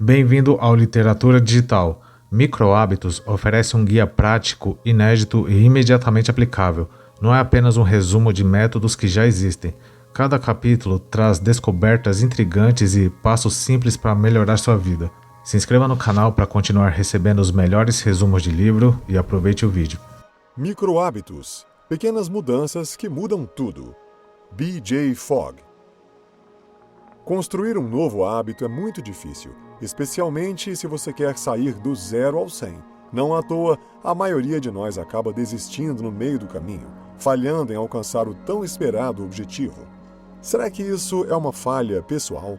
Bem-vindo ao Literatura Digital. Microhábitos oferece um guia prático, inédito e imediatamente aplicável. Não é apenas um resumo de métodos que já existem. Cada capítulo traz descobertas intrigantes e passos simples para melhorar sua vida. Se inscreva no canal para continuar recebendo os melhores resumos de livro e aproveite o vídeo. Microhábitos. Pequenas mudanças que mudam tudo. B.J. Fogg. Construir um novo hábito é muito difícil, especialmente se você quer sair do 0 ao 100. Não à toa, a maioria de nós acaba desistindo no meio do caminho, falhando em alcançar o tão esperado objetivo. Será que isso é uma falha pessoal?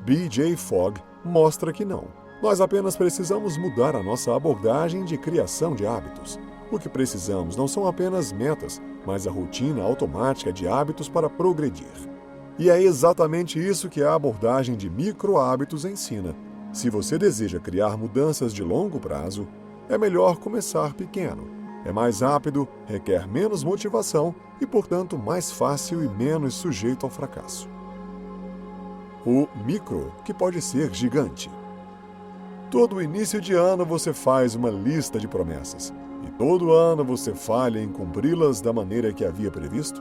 B.J. Fogg mostra que não. Nós apenas precisamos mudar a nossa abordagem de criação de hábitos. O que precisamos não são apenas metas, mas a rotina automática de hábitos para progredir. E é exatamente isso que a abordagem de microhábitos ensina. Se você deseja criar mudanças de longo prazo, é melhor começar pequeno. É mais rápido, requer menos motivação e, portanto, mais fácil e menos sujeito ao fracasso. O micro, que pode ser gigante. Todo início de ano você faz uma lista de promessas. E todo ano você falha em cumpri-las da maneira que havia previsto?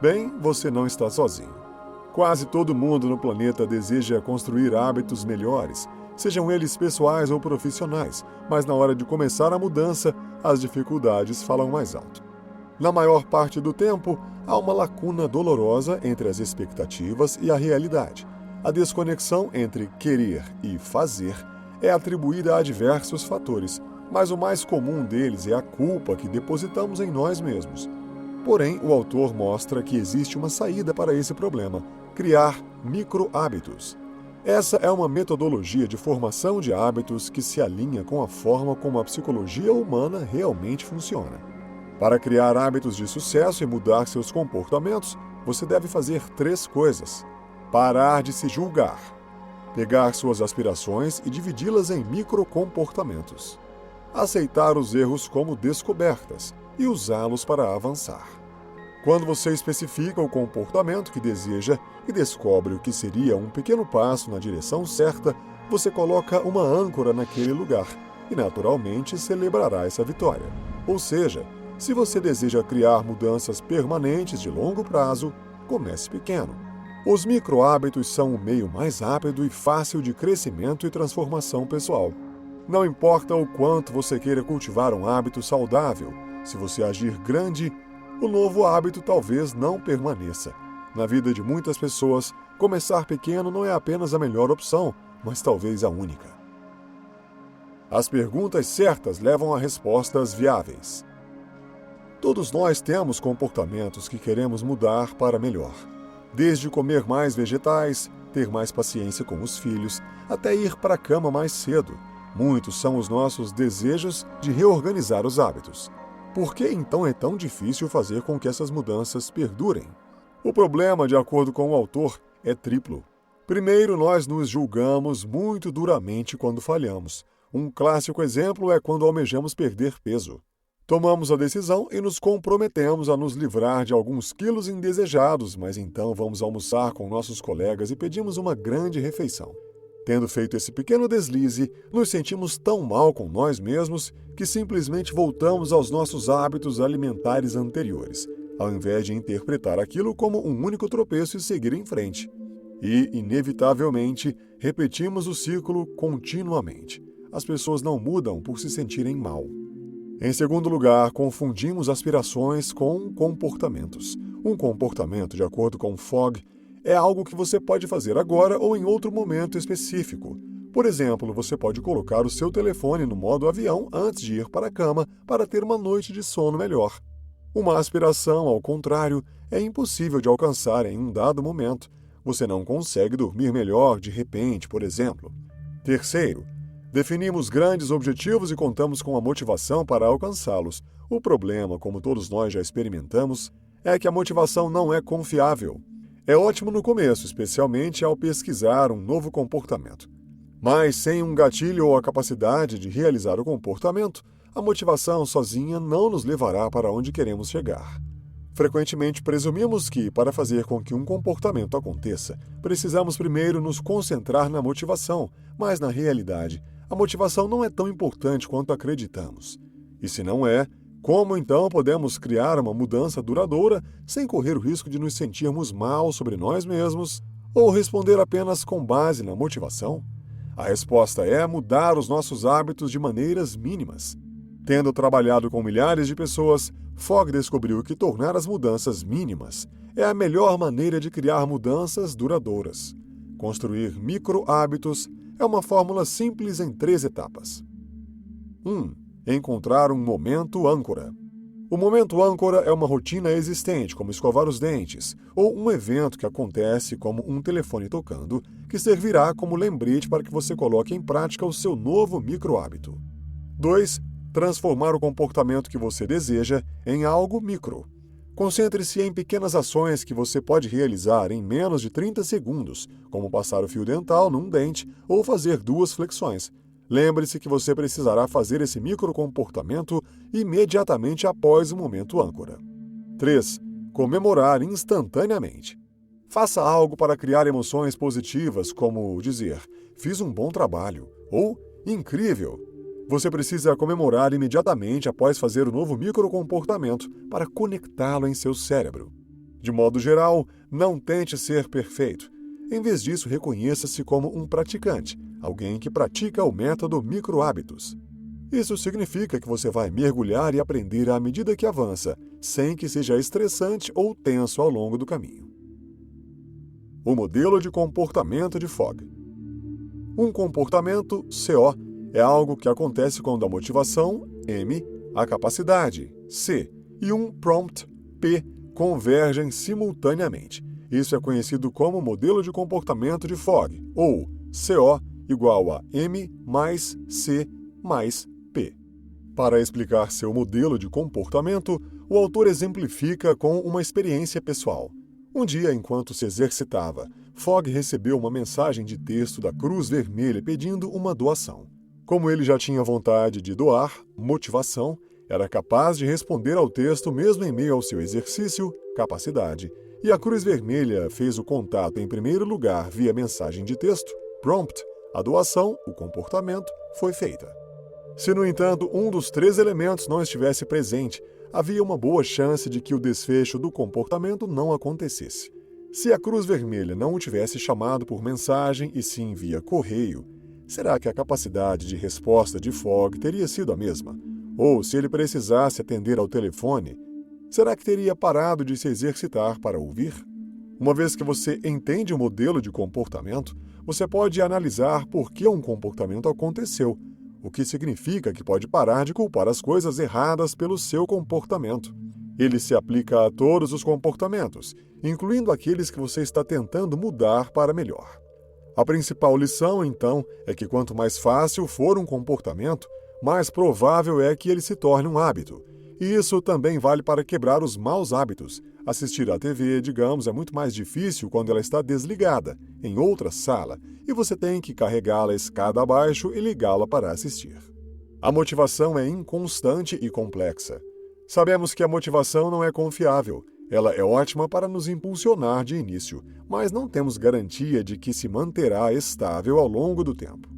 Bem, você não está sozinho. Quase todo mundo no planeta deseja construir hábitos melhores, sejam eles pessoais ou profissionais, mas na hora de começar a mudança, as dificuldades falam mais alto. Na maior parte do tempo, há uma lacuna dolorosa entre as expectativas e a realidade. A desconexão entre querer e fazer é atribuída a diversos fatores, mas o mais comum deles é a culpa que depositamos em nós mesmos. Porém, o autor mostra que existe uma saída para esse problema: criar microhábitos. Essa é uma metodologia de formação de hábitos que se alinha com a forma como a psicologia humana realmente funciona. Para criar hábitos de sucesso e mudar seus comportamentos, você deve fazer 3 coisas: parar de se julgar, pegar suas aspirações e dividi-las em microcomportamentos, aceitar os erros como descobertas e usá-los para avançar. Quando você especifica o comportamento que deseja e descobre o que seria um pequeno passo na direção certa, você coloca uma âncora naquele lugar e, naturalmente, celebrará essa vitória. Ou seja, se você deseja criar mudanças permanentes de longo prazo, comece pequeno. Os microhábitos são o meio mais rápido e fácil de crescimento e transformação pessoal. Não importa o quanto você queira cultivar um hábito saudável, se você agir grande, o novo hábito talvez não permaneça. Na vida de muitas pessoas, começar pequeno não é apenas a melhor opção, mas talvez a única. As perguntas certas levam a respostas viáveis. Todos nós temos comportamentos que queremos mudar para melhor. Desde comer mais vegetais, ter mais paciência com os filhos, até ir para a cama mais cedo. Muitos são os nossos desejos de reorganizar os hábitos. Por que então é tão difícil fazer com que essas mudanças perdurem? O problema, de acordo com o autor, é triplo. Primeiro, nós nos julgamos muito duramente quando falhamos. Um clássico exemplo é quando almejamos perder peso. Tomamos a decisão e nos comprometemos a nos livrar de alguns quilos indesejados, mas então vamos almoçar com nossos colegas e pedimos uma grande refeição. Tendo feito esse pequeno deslize, nos sentimos tão mal com nós mesmos que simplesmente voltamos aos nossos hábitos alimentares anteriores, ao invés de interpretar aquilo como um único tropeço e seguir em frente. E, inevitavelmente, repetimos o ciclo continuamente. As pessoas não mudam por se sentirem mal. Em segundo lugar, confundimos aspirações com comportamentos. Um comportamento, de acordo com Fogg, é algo que você pode fazer agora ou em outro momento específico. Por exemplo, você pode colocar o seu telefone no modo avião antes de ir para a cama para ter uma noite de sono melhor. Uma aspiração, ao contrário, é impossível de alcançar em um dado momento. Você não consegue dormir melhor de repente, por exemplo. Terceiro, definimos grandes objetivos e contamos com a motivação para alcançá-los. O problema, como todos nós já experimentamos, é que a motivação não é confiável. É ótimo no começo, especialmente ao pesquisar um novo comportamento. Mas sem um gatilho ou a capacidade de realizar o comportamento, a motivação sozinha não nos levará para onde queremos chegar. Frequentemente presumimos que, para fazer com que um comportamento aconteça, precisamos primeiro nos concentrar na motivação, mas na realidade, a motivação não é tão importante quanto acreditamos. E se não é, como então podemos criar uma mudança duradoura sem correr o risco de nos sentirmos mal sobre nós mesmos ou responder apenas com base na motivação? A resposta é mudar os nossos hábitos de maneiras mínimas. Tendo trabalhado com milhares de pessoas, Fogg descobriu que tornar as mudanças mínimas é a melhor maneira de criar mudanças duradouras. Construir micro-hábitos é uma fórmula simples em 3 etapas. 1. Encontrar um momento âncora. O momento âncora é uma rotina existente, como escovar os dentes, ou um evento que acontece, como um telefone tocando, que servirá como lembrete para que você coloque em prática o seu novo micro-hábito. 2. Transformar o comportamento que você deseja em algo micro. Concentre-se em pequenas ações que você pode realizar em menos de 30 segundos, como passar o fio dental num dente ou fazer 2 flexões. Lembre-se que você precisará fazer esse microcomportamento imediatamente após o momento âncora. 3. Comemorar instantaneamente. Faça algo para criar emoções positivas, como dizer, fiz um bom trabalho, ou incrível. Você precisa comemorar imediatamente após fazer o novo microcomportamento para conectá-lo em seu cérebro. De modo geral, não tente ser perfeito. Em vez disso, reconheça-se como um praticante, alguém que pratica o método microhábitos. Isso significa que você vai mergulhar e aprender à medida que avança, sem que seja estressante ou tenso ao longo do caminho. O modelo de comportamento de Fogg. Um comportamento, CO, é algo que acontece quando a motivação, M, a capacidade, C, e um prompt, P, convergem simultaneamente. Isso é conhecido como modelo de comportamento de Fogg, ou CO igual a M mais C mais P. Para explicar seu modelo de comportamento, o autor exemplifica com uma experiência pessoal. Um dia, enquanto se exercitava, Fogg recebeu uma mensagem de texto da Cruz Vermelha pedindo uma doação. Como ele já tinha vontade de doar, motivação, era capaz de responder ao texto mesmo em meio ao seu exercício, capacidade, e a Cruz Vermelha fez o contato em primeiro lugar via mensagem de texto, prompt, a doação, o comportamento, foi feita. Se, no entanto, um dos 3 elementos não estivesse presente, havia uma boa chance de que o desfecho do comportamento não acontecesse. Se a Cruz Vermelha não o tivesse chamado por mensagem e sim via correio, será que a capacidade de resposta de Fogg teria sido a mesma? Ou, se ele precisasse atender ao telefone, será que teria parado de se exercitar para ouvir? Uma vez que você entende o modelo de comportamento, você pode analisar por que um comportamento aconteceu, o que significa que pode parar de culpar as coisas erradas pelo seu comportamento. Ele se aplica a todos os comportamentos, incluindo aqueles que você está tentando mudar para melhor. A principal lição, então, é que quanto mais fácil for um comportamento, mais provável é que ele se torne um hábito. E isso também vale para quebrar os maus hábitos. Assistir à TV, digamos, é muito mais difícil quando ela está desligada, em outra sala, e você tem que carregá-la escada abaixo e ligá-la para assistir. A motivação é inconstante e complexa. Sabemos que a motivação não é confiável. Ela é ótima para nos impulsionar de início, mas não temos garantia de que se manterá estável ao longo do tempo.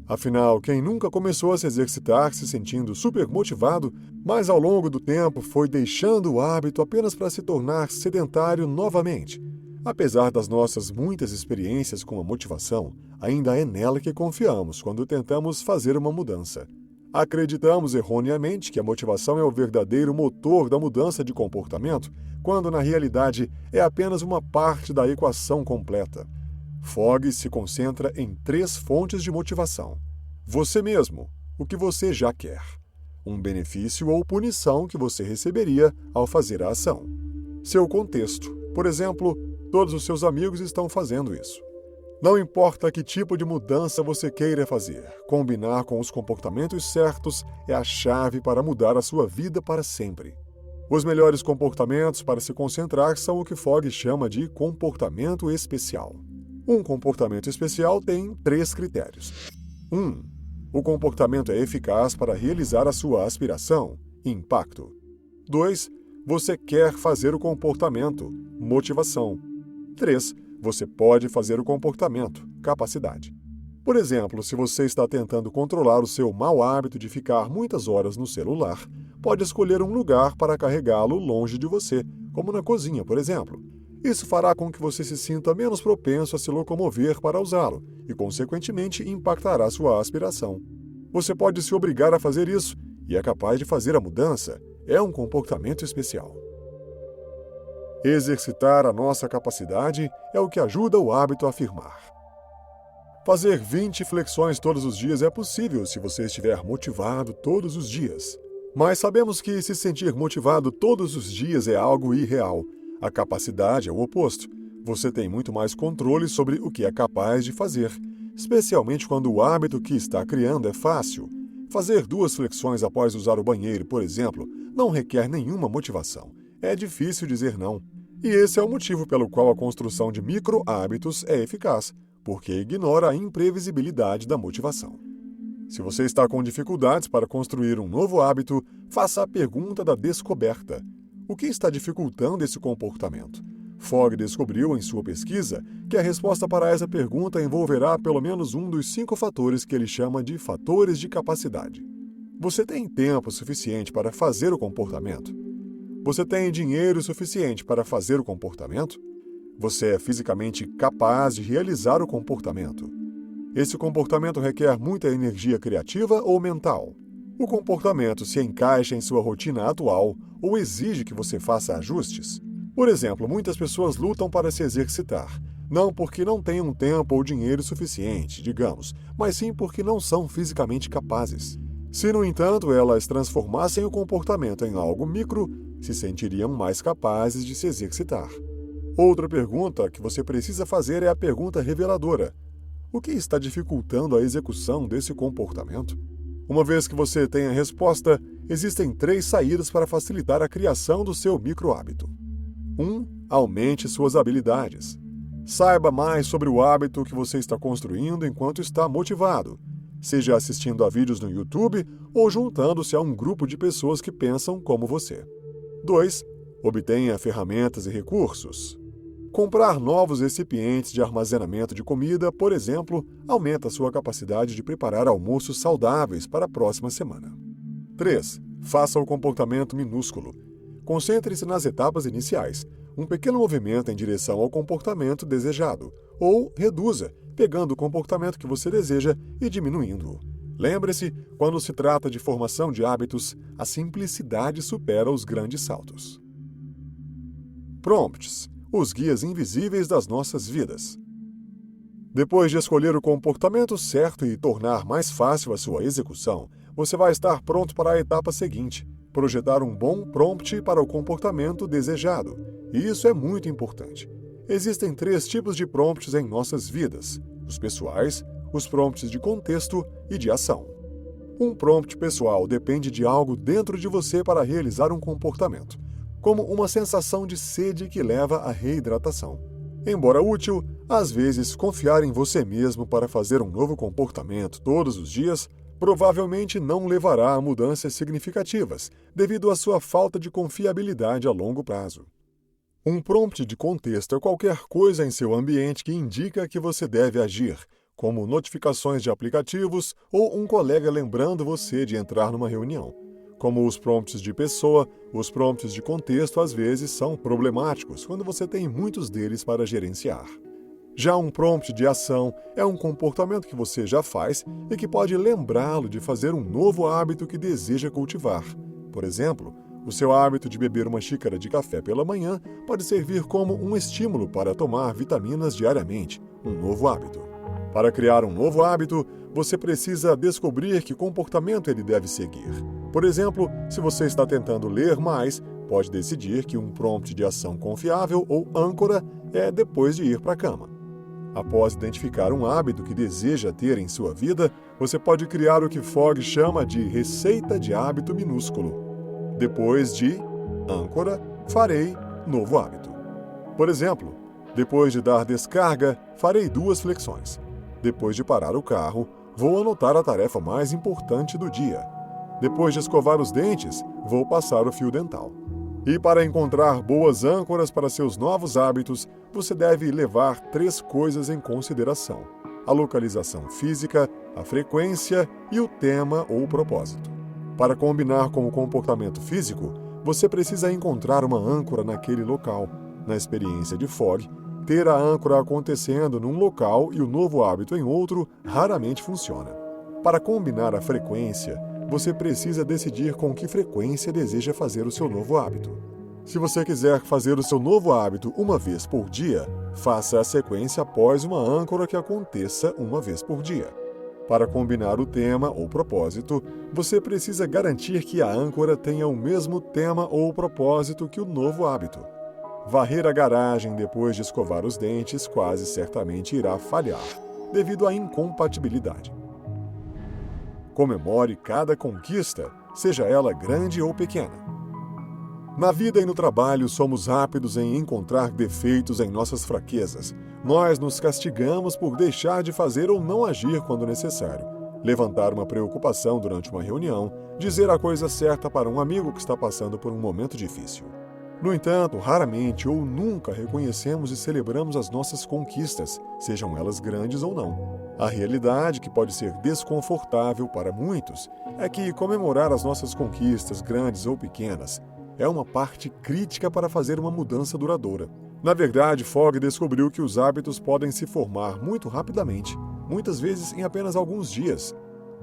Afinal, quem nunca começou a se exercitar se sentindo super motivado, mas ao longo do tempo foi deixando o hábito apenas para se tornar sedentário novamente? Apesar das nossas muitas experiências com a motivação, ainda é nela que confiamos quando tentamos fazer uma mudança. Acreditamos erroneamente que a motivação é o verdadeiro motor da mudança de comportamento, quando na realidade é apenas uma parte da equação completa. Fogg se concentra em 3 fontes de motivação. Você mesmo, o que você já quer. Um benefício ou punição que você receberia ao fazer a ação. Seu contexto. Por exemplo, todos os seus amigos estão fazendo isso. Não importa que tipo de mudança você queira fazer, combinar com os comportamentos certos é a chave para mudar a sua vida para sempre. Os melhores comportamentos para se concentrar são o que Fogg chama de comportamento especial. Um comportamento especial tem 3 critérios. 1. O comportamento é eficaz para realizar a sua aspiração, impacto. 2. Você quer fazer o comportamento, motivação. 3. Você pode fazer o comportamento, capacidade. Por exemplo, se você está tentando controlar o seu mau hábito de ficar muitas horas no celular, pode escolher um lugar para carregá-lo longe de você, como na cozinha, por exemplo. Isso fará com que você se sinta menos propenso a se locomover para usá-lo e, consequentemente, impactará sua aspiração. Você pode se obrigar a fazer isso e é capaz de fazer a mudança. É um comportamento especial. Exercitar a nossa capacidade é o que ajuda o hábito a firmar. Fazer 20 flexões todos os dias é possível se você estiver motivado todos os dias. Mas sabemos que se sentir motivado todos os dias é algo irreal. A capacidade é o oposto. Você tem muito mais controle sobre o que é capaz de fazer, especialmente quando o hábito que está criando é fácil. Fazer 2 flexões após usar o banheiro, por exemplo, não requer nenhuma motivação. É difícil dizer não. E esse é o motivo pelo qual a construção de micro-hábitos é eficaz, porque ignora a imprevisibilidade da motivação. Se você está com dificuldades para construir um novo hábito, faça a pergunta da descoberta. O que está dificultando esse comportamento? Fogg descobriu em sua pesquisa que a resposta para essa pergunta envolverá pelo menos um dos 5 fatores que ele chama de fatores de capacidade. Você tem tempo suficiente para fazer o comportamento? Você tem dinheiro suficiente para fazer o comportamento? Você é fisicamente capaz de realizar o comportamento? Esse comportamento requer muita energia criativa ou mental? O comportamento se encaixa em sua rotina atual ou exige que você faça ajustes? Por exemplo, muitas pessoas lutam para se exercitar, não porque não tenham tempo ou dinheiro suficiente, digamos, mas sim porque não são fisicamente capazes. Se, no entanto, elas transformassem o comportamento em algo micro, se sentiriam mais capazes de se exercitar. Outra pergunta que você precisa fazer é a pergunta reveladora. O que está dificultando a execução desse comportamento? Uma vez que você tem a resposta, existem 3 saídas para facilitar a criação do seu micro-hábito. 1. Aumente suas habilidades. Saiba mais sobre o hábito que você está construindo enquanto está motivado, seja assistindo a vídeos no YouTube ou juntando-se a um grupo de pessoas que pensam como você. 2. Obtenha ferramentas e recursos. Comprar novos recipientes de armazenamento de comida, por exemplo, aumenta sua capacidade de preparar almoços saudáveis para a próxima semana. 3. Faça o comportamento minúsculo. Concentre-se nas etapas iniciais, um pequeno movimento em direção ao comportamento desejado, ou reduza, pegando o comportamento que você deseja e diminuindo-o. Lembre-se, quando se trata de formação de hábitos, a simplicidade supera os grandes saltos. Prompts. Os guias invisíveis das nossas vidas. Depois de escolher o comportamento certo e tornar mais fácil a sua execução, você vai estar pronto para a etapa seguinte, projetar um bom prompt para o comportamento desejado. E isso é muito importante. Existem 3 tipos de prompts em nossas vidas: os pessoais, os prompts de contexto e de ação. Um prompt pessoal depende de algo dentro de você para realizar um comportamento, como uma sensação de sede que leva à reidratação. Embora útil, às vezes confiar em você mesmo para fazer um novo comportamento todos os dias provavelmente não levará a mudanças significativas, devido à sua falta de confiabilidade a longo prazo. Um prompt de contexto é qualquer coisa em seu ambiente que indica que você deve agir, como notificações de aplicativos ou um colega lembrando você de entrar numa reunião. Como os prompts de pessoa, os prompts de contexto às vezes são problemáticos quando você tem muitos deles para gerenciar. Já um prompt de ação é um comportamento que você já faz e que pode lembrá-lo de fazer um novo hábito que deseja cultivar. Por exemplo, o seu hábito de beber uma xícara de café pela manhã pode servir como um estímulo para tomar vitaminas diariamente, um novo hábito. Para criar um novo hábito, você precisa descobrir que comportamento ele deve seguir. Por exemplo, se você está tentando ler mais, pode decidir que um prompt de ação confiável ou âncora é depois de ir para a cama. Após identificar um hábito que deseja ter em sua vida, você pode criar o que Fogg chama de receita de hábito minúsculo. Depois de âncora, farei novo hábito. Por exemplo, depois de dar descarga, farei 2 flexões. Depois de parar o carro, vou anotar a tarefa mais importante do dia. Depois de escovar os dentes, vou passar o fio dental. E para encontrar boas âncoras para seus novos hábitos, você deve levar 3 coisas em consideração: a localização física, a frequência e o tema ou propósito. Para combinar com o comportamento físico, você precisa encontrar uma âncora naquele local. Na experiência de Fogg, ter a âncora acontecendo num local e o novo hábito em outro raramente funciona. Para combinar a frequência, você precisa decidir com que frequência deseja fazer o seu novo hábito. Se você quiser fazer o seu novo hábito uma vez por dia, faça a sequência após uma âncora que aconteça uma vez por dia. Para combinar o tema ou propósito, você precisa garantir que a âncora tenha o mesmo tema ou propósito que o novo hábito. Varrer a garagem depois de escovar os dentes quase certamente irá falhar, devido à incompatibilidade. Comemore cada conquista, seja ela grande ou pequena. Na vida e no trabalho, somos rápidos em encontrar defeitos em nossas fraquezas. Nós nos castigamos por deixar de fazer ou não agir quando necessário. Levantar uma preocupação durante uma reunião, dizer a coisa certa para um amigo que está passando por um momento difícil. No entanto, raramente ou nunca reconhecemos e celebramos as nossas conquistas, sejam elas grandes ou não. A realidade, que pode ser desconfortável para muitos, é que comemorar as nossas conquistas, grandes ou pequenas, é uma parte crítica para fazer uma mudança duradoura. Na verdade, Fogg descobriu que os hábitos podem se formar muito rapidamente, muitas vezes em apenas alguns dias,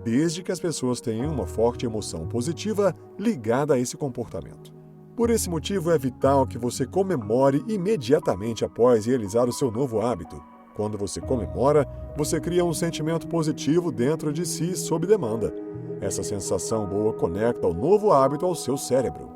desde que as pessoas tenham uma forte emoção positiva ligada a esse comportamento. Por esse motivo, é vital que você comemore imediatamente após realizar o seu novo hábito. Quando você comemora, você cria um sentimento positivo dentro de si sob demanda. Essa sensação boa conecta o novo hábito ao seu cérebro.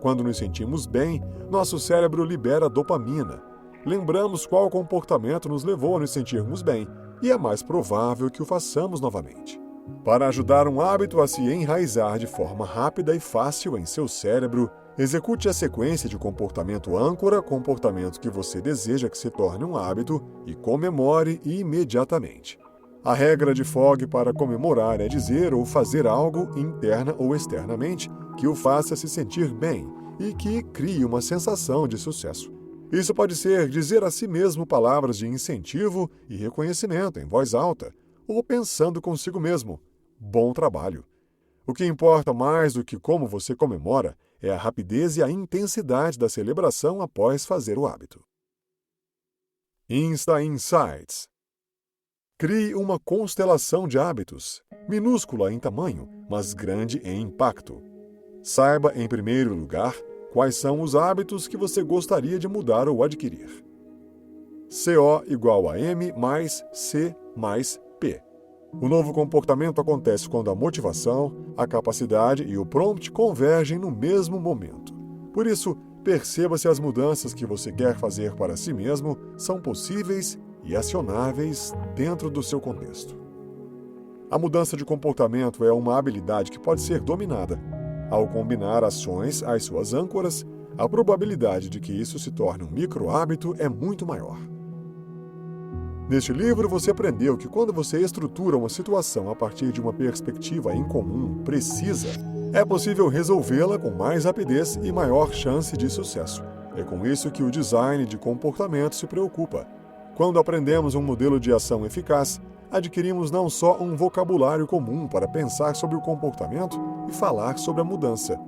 Quando nos sentimos bem, nosso cérebro libera dopamina. Lembramos qual comportamento nos levou a nos sentirmos bem, e é mais provável que o façamos novamente. Para ajudar um hábito a se enraizar de forma rápida e fácil em seu cérebro, execute a sequência de comportamento âncora, comportamento que você deseja que se torne um hábito, e comemore imediatamente. A regra de Fogg para comemorar é dizer ou fazer algo, interna ou externamente, que o faça se sentir bem e que crie uma sensação de sucesso. Isso pode ser dizer a si mesmo palavras de incentivo e reconhecimento em voz alta, ou pensando consigo mesmo: bom trabalho. O que importa mais do que como você comemora é a rapidez e a intensidade da celebração após fazer o hábito. Insta Insights. Crie uma constelação de hábitos, minúscula em tamanho, mas grande em impacto. Saiba, em primeiro lugar, quais são os hábitos que você gostaria de mudar ou adquirir. CO igual a M mais C mais P. O novo comportamento acontece quando a motivação, a capacidade e o prompt convergem no mesmo momento. Por isso, perceba se as mudanças que você quer fazer para si mesmo são possíveis e acionáveis dentro do seu contexto. A mudança de comportamento é uma habilidade que pode ser dominada. Ao combinar ações às suas âncoras, a probabilidade de que isso se torne um micro-hábito é muito maior. Neste livro, você aprendeu que quando você estrutura uma situação a partir de uma perspectiva em comum, precisa, é possível resolvê-la com mais rapidez e maior chance de sucesso. É com isso que o design de comportamento se preocupa. Quando aprendemos um modelo de ação eficaz, adquirimos não só um vocabulário comum para pensar sobre o comportamento e falar sobre a mudança,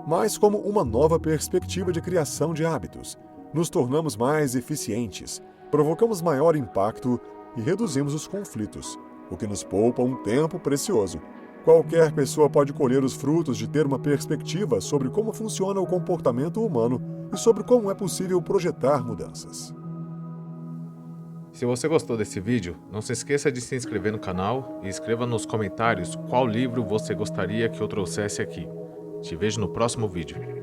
mas como uma nova perspectiva de criação de hábitos. Nos tornamos mais eficientes, provocamos maior impacto e reduzimos os conflitos, o que nos poupa um tempo precioso. Qualquer pessoa pode colher os frutos de ter uma perspectiva sobre como funciona o comportamento humano e sobre como é possível projetar mudanças. Se você gostou desse vídeo, não se esqueça de se inscrever no canal e escreva nos comentários qual livro você gostaria que eu trouxesse aqui. Te vejo no próximo vídeo.